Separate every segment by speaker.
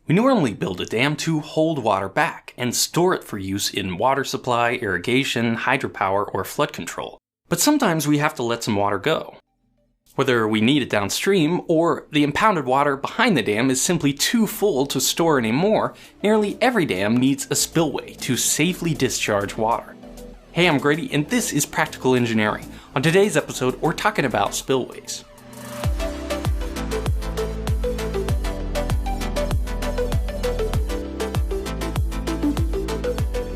Speaker 1: We normally build a dam to hold water back and store it for use in water supply, irrigation, hydropower, or flood control. But sometimes we have to let some water go. Whether we need it downstream, or the impounded water behind the dam is simply too full to store anymore, nearly every dam needs a spillway to safely discharge water. Hey, I'm Grady, and this is Practical Engineering. On today's episode, we're talking about spillways.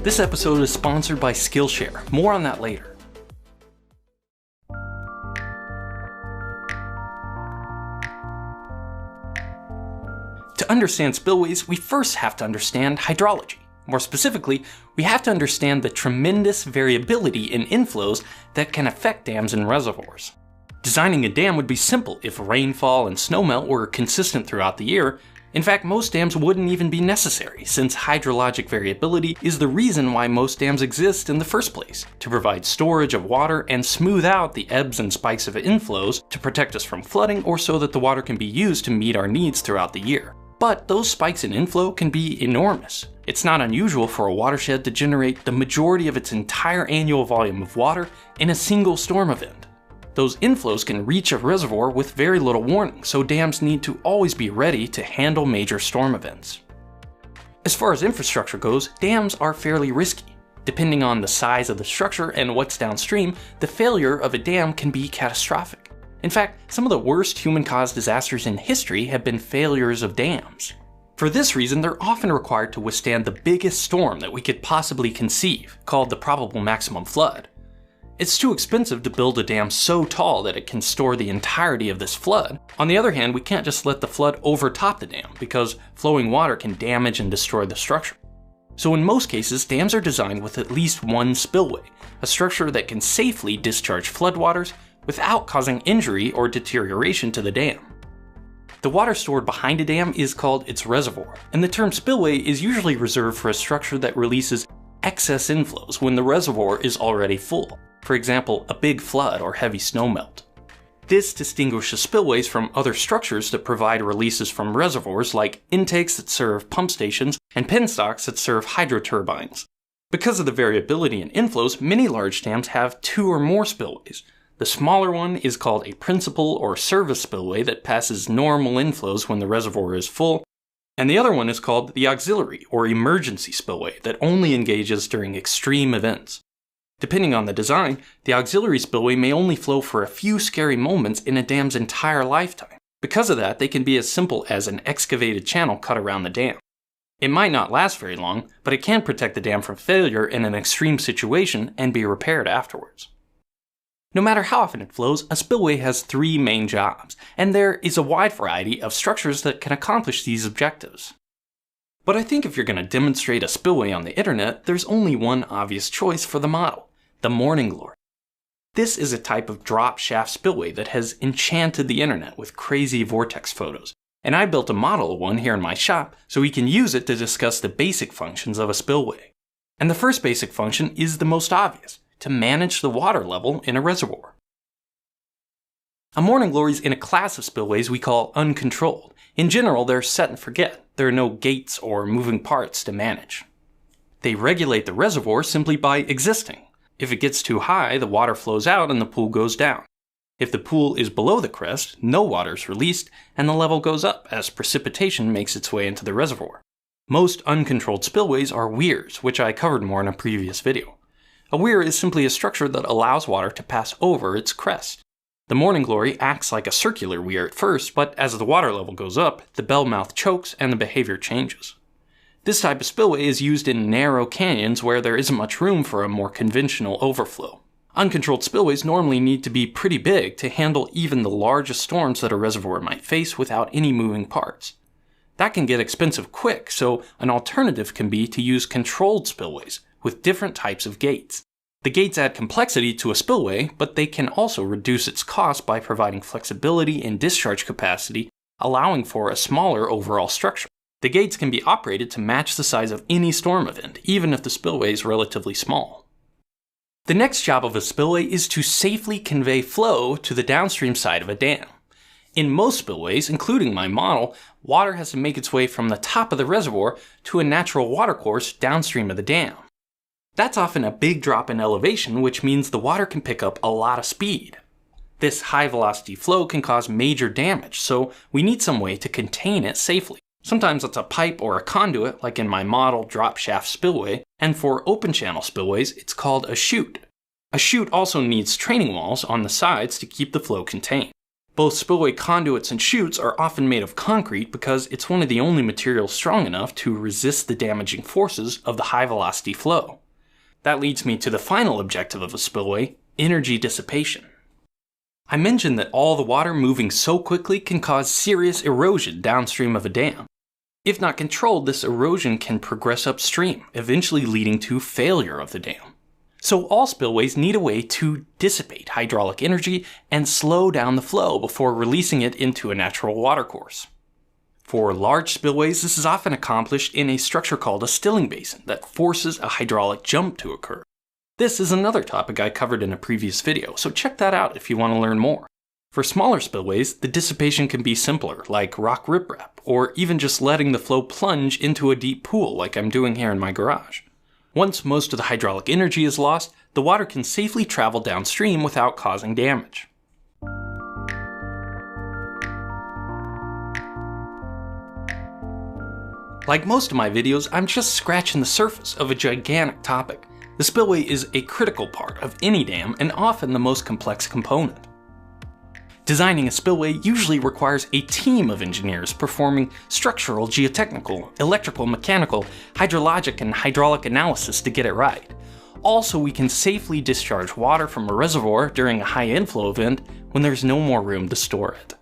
Speaker 1: This episode is sponsored by Skillshare. More on that later. To understand spillways, we first have to understand hydrology. More specifically, we have to understand the tremendous variability in inflows that can affect dams and reservoirs. Designing a dam would be simple if rainfall and snowmelt were consistent throughout the year. In fact, most dams wouldn't even be necessary, since hydrologic variability is the reason why most dams exist in the first place, to provide storage of water and smooth out the ebbs and spikes of inflows to protect us from flooding or so that the water can be used to meet our needs throughout the year. But those spikes in inflow can be enormous. It's not unusual for a watershed to generate the majority of its entire annual volume of water in a single storm event. Those inflows can reach a reservoir with very little warning, so dams need to always be ready to handle major storm events. As far as infrastructure goes, dams are fairly risky. Depending on the size of the structure and what's downstream, the failure of a dam can be catastrophic. In fact, some of the worst human-caused disasters in history have been failures of dams. For this reason, they're often required to withstand the biggest storm that we could possibly conceive, called the probable maximum flood. It's too expensive to build a dam so tall that it can store the entirety of this flood. On the other hand, we can't just let the flood overtop the dam, because flowing water can damage and destroy the structure. So in most cases, dams are designed with at least one spillway, a structure that can safely discharge floodwaters without causing injury or deterioration to the dam. The water stored behind a dam is called its reservoir, and the term spillway is usually reserved for a structure that releases excess inflows when the reservoir is already full. For example, a big flood or heavy snowmelt. This distinguishes spillways from other structures that provide releases from reservoirs, like intakes that serve pump stations and penstocks that serve hydro turbines. Because of the variability in inflows, many large dams have two or more spillways. The smaller one is called a principal or service spillway that passes normal inflows when the reservoir is full, and the other one is called the auxiliary or emergency spillway that only engages during extreme events. Depending on the design, the auxiliary spillway may only flow for a few scary moments in a dam's entire lifetime. Because of that, they can be as simple as an excavated channel cut around the dam. It might not last very long, but it can protect the dam from failure in an extreme situation and be repaired afterwards. No matter how often it flows, a spillway has three main jobs, and there is a wide variety of structures that can accomplish these objectives. But I think if you're going to demonstrate a spillway on the internet, there's only one obvious choice for the model: the morning glory. This is a type of drop shaft spillway that has enchanted the internet with crazy vortex photos, and I built a model of one here in my shop so we can use it to discuss the basic functions of a spillway. And the first basic function is the most obvious: to manage the water level in a reservoir. A morning glory is in a class of spillways we call uncontrolled. In general, they're set and forget. There are no gates or moving parts to manage. They regulate the reservoir simply by existing. If it gets too high, the water flows out and the pool goes down. If the pool is below the crest, no water is released and the level goes up as precipitation makes its way into the reservoir. Most uncontrolled spillways are weirs, which I covered more in a previous video. A weir is simply a structure that allows water to pass over its crest. The morning glory acts like a circular weir at first, but as the water level goes up, the bell mouth chokes and the behavior changes. This type of spillway is used in narrow canyons where there isn't much room for a more conventional overflow. Uncontrolled spillways normally need to be pretty big to handle even the largest storms that a reservoir might face without any moving parts. That can get expensive quick, so an alternative can be to use controlled spillways with different types of gates. The gates add complexity to a spillway, but they can also reduce its cost by providing flexibility in discharge capacity, allowing for a smaller overall structure. The gates can be operated to match the size of any storm event, even if the spillway is relatively small. The next job of a spillway is to safely convey flow to the downstream side of a dam. In most spillways, including my model, water has to make its way from the top of the reservoir to a natural watercourse downstream of the dam. That's often a big drop in elevation, which means the water can pick up a lot of speed. This high velocity flow can cause major damage, so we need some way to contain it safely. Sometimes it's a pipe or a conduit, like in my model drop shaft spillway, and for open channel spillways, it's called a chute. A chute also needs training walls on the sides to keep the flow contained. Both spillway conduits and chutes are often made of concrete because it's one of the only materials strong enough to resist the damaging forces of the high velocity flow. That leads me to the final objective of a spillway, energy dissipation. I mentioned that all the water moving so quickly can cause serious erosion downstream of a dam. If not controlled, this erosion can progress upstream, eventually leading to failure of the dam. So all spillways need a way to dissipate hydraulic energy and slow down the flow before releasing it into a natural watercourse. For large spillways, this is often accomplished in a structure called a stilling basin that forces a hydraulic jump to occur. This is another topic I covered in a previous video, so check that out if you want to learn more. For smaller spillways, the dissipation can be simpler, like rock riprap, or even just letting the flow plunge into a deep pool like I'm doing here in my garage. Once most of the hydraulic energy is lost, the water can safely travel downstream without causing damage. Like most of my videos, I'm just scratching the surface of a gigantic topic. The spillway is a critical part of any dam and often the most complex component. Designing a spillway usually requires a team of engineers performing structural, geotechnical, electrical, mechanical, hydrologic, and hydraulic analysis to get it right. Also, we can safely discharge water from a reservoir during a high inflow event when there's no more room to store it.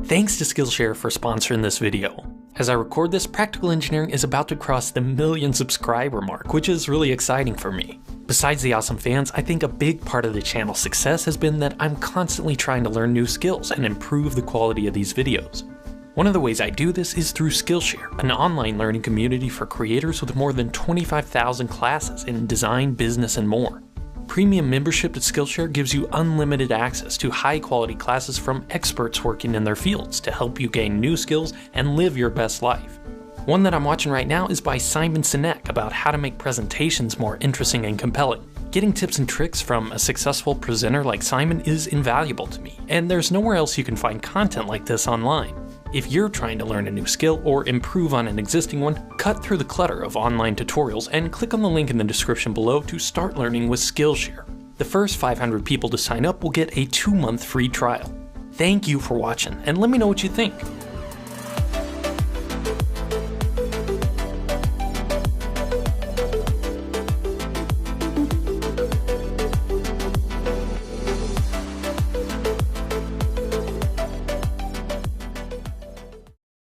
Speaker 1: Thanks to Skillshare for sponsoring this video. As I record this, Practical Engineering is about to cross the 1 million subscriber mark, which is really exciting for me. Besides the awesome fans, I think a big part of the channel's success has been that I'm constantly trying to learn new skills and improve the quality of these videos. One of the ways I do this is through Skillshare, an online learning community for creators with more than 25,000 classes in design, business, and more. Premium membership at Skillshare gives you unlimited access to high-quality classes from experts working in their fields to help you gain new skills and live your best life. One that I'm watching right now is by Simon Sinek about how to make presentations more interesting and compelling. Getting tips and tricks from a successful presenter like Simon is invaluable to me, and there's nowhere else you can find content like this online. If you're trying to learn a new skill or improve on an existing one, cut through the clutter of online tutorials and click on the link in the description below to start learning with Skillshare. The first 500 people to sign up will get a 2-month free trial. Thank you for watching, and let me know what you think.